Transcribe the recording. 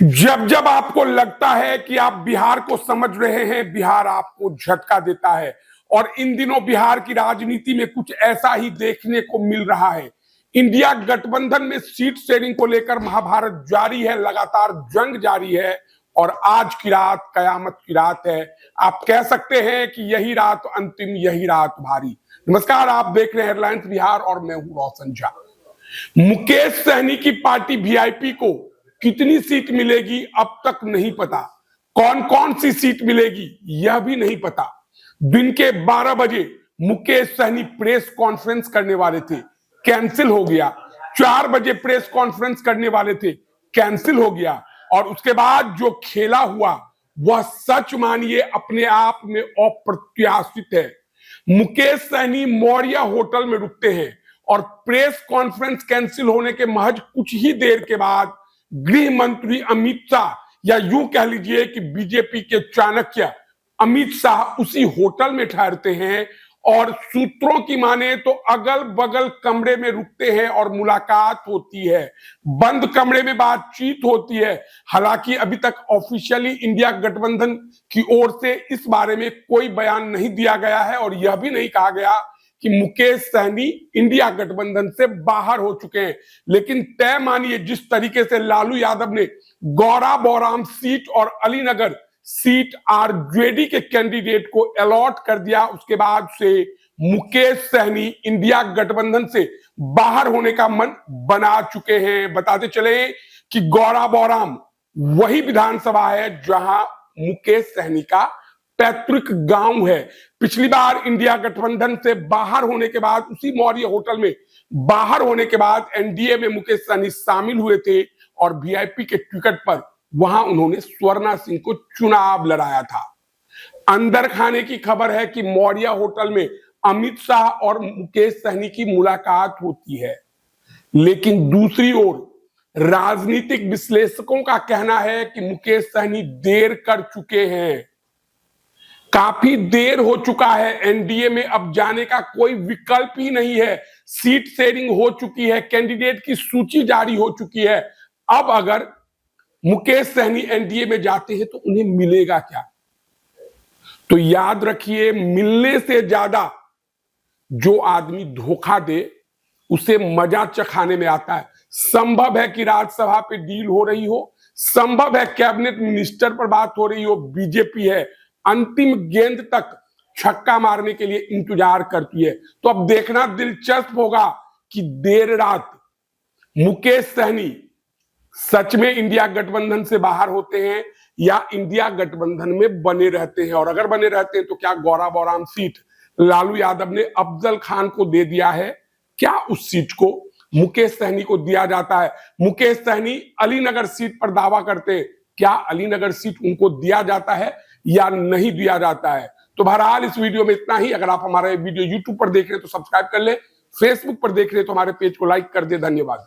जब जब आपको लगता है कि आप बिहार को समझ रहे हैं, बिहार आपको झटका देता है। और इन दिनों बिहार की राजनीति में कुछ ऐसा ही देखने को मिल रहा है। इंडिया गठबंधन में सीट शेयरिंग को लेकर महाभारत जारी है, लगातार जंग जारी है। और आज की रात कयामत की रात है। आप कह सकते हैं कि यही रात अंतिम, यही रात भारी। नमस्कार, आप देख रहे हैं हेडलाइंस बिहार और मैं हूं रोशन झा। मुकेश सहनी की पार्टी वीआईपी को कितनी सीट मिलेगी अब तक नहीं पता। कौन कौन सी सीट मिलेगी यह भी नहीं पता। दिन के 12 बजे मुकेश सहनी प्रेस कॉन्फ्रेंस करने वाले थे, कैंसिल हो गया। 4 बजे प्रेस कॉन्फ्रेंस करने वाले थे, कैंसिल हो गया। और उसके बाद जो खेला हुआ वह सच मानिए अपने आप में अप्रत्याशित है। मुकेश सहनी मौर्य होटल में रुकते हैं और प्रेस कॉन्फ्रेंस कैंसिल होने के महज कुछ ही देर के बाद गृह मंत्री अमित शाह, या यूं कह लीजिए कि बीजेपी के चाणक्य अमित शाह उसी होटल में ठहरते हैं। और सूत्रों की माने तो अगल बगल कमरे में रुकते हैं और मुलाकात होती है, बंद कमरे में बातचीत होती है। हालांकि अभी तक ऑफिशियली इंडिया गठबंधन की ओर से इस बारे में कोई बयान नहीं दिया गया है और यह भी नहीं कहा गया कि मुकेश सहनी इंडिया गठबंधन से बाहर हो चुके हैं। लेकिन तय मानिए जिस तरीके से लालू यादव ने गौरा बौराम सीट और अलीनगर सीट आरजेडी के कैंडिडेट को अलॉट कर दिया, उसके बाद से मुकेश सहनी इंडिया गठबंधन से बाहर होने का मन बना चुके हैं। बताते चले कि गौरा बौराम वही विधानसभा है जहां मुकेश सहनी का पैतृक गांव है। पिछली बार इंडिया गठबंधन से बाहर होने के बाद, उसी मौर्य होटल में बाहर होने के बाद एनडीए में मुकेश सहनी शामिल हुए थे और वीआईपी के टिकट पर वहां उन्होंने स्वर्णा सिंह को चुनाव लड़ाया था। अंदर खाने की खबर है कि मौर्य होटल में अमित शाह और मुकेश सहनी की मुलाकात होती है। लेकिन दूसरी ओर राजनीतिक विश्लेषकों का कहना है कि मुकेश सहनी देर कर चुके हैं, काफी देर हो चुका है। एनडीए में अब जाने का कोई विकल्प ही नहीं है। सीट शेयरिंग हो चुकी है, कैंडिडेट की सूची जारी हो चुकी है। अब अगर मुकेश सहनी एनडीए में जाते हैं तो उन्हें मिलेगा क्या? तो याद रखिए, मिलने से ज्यादा जो आदमी धोखा दे उसे मजा चखाने में आता है। संभव है कि राज्यसभा पे डील हो रही हो, संभव है कैबिनेट मिनिस्टर पर बात हो रही हो। बीजेपी है अंतिम गेंद तक छक्का मारने के लिए इंतजार करती है। तो अब देखना दिलचस्प होगा कि देर रात मुकेश सहनी सच में इंडिया गठबंधन से बाहर होते हैं या इंडिया गठबंधन में बने रहते हैं। और अगर बने रहते हैं तो क्या गौरा बौराम सीट लालू यादव ने अफजल खान को दे दिया है? क्या उस सीट को मुकेश सहनी को दिया जाता है? मुकेश सहनी अलीनगर सीट पर दावा करते हैं, क्या अलीनगर सीट उनको दिया जाता है या नहीं दिया जाता है? तो बहरहाल इस वीडियो में इतना ही। अगर आप हमारा वीडियो यूट्यूब पर देख रहे हैं तो सब्सक्राइब कर ले, फेसबुक पर देख रहे हैं तो हमारे पेज को लाइक कर दे। धन्यवाद।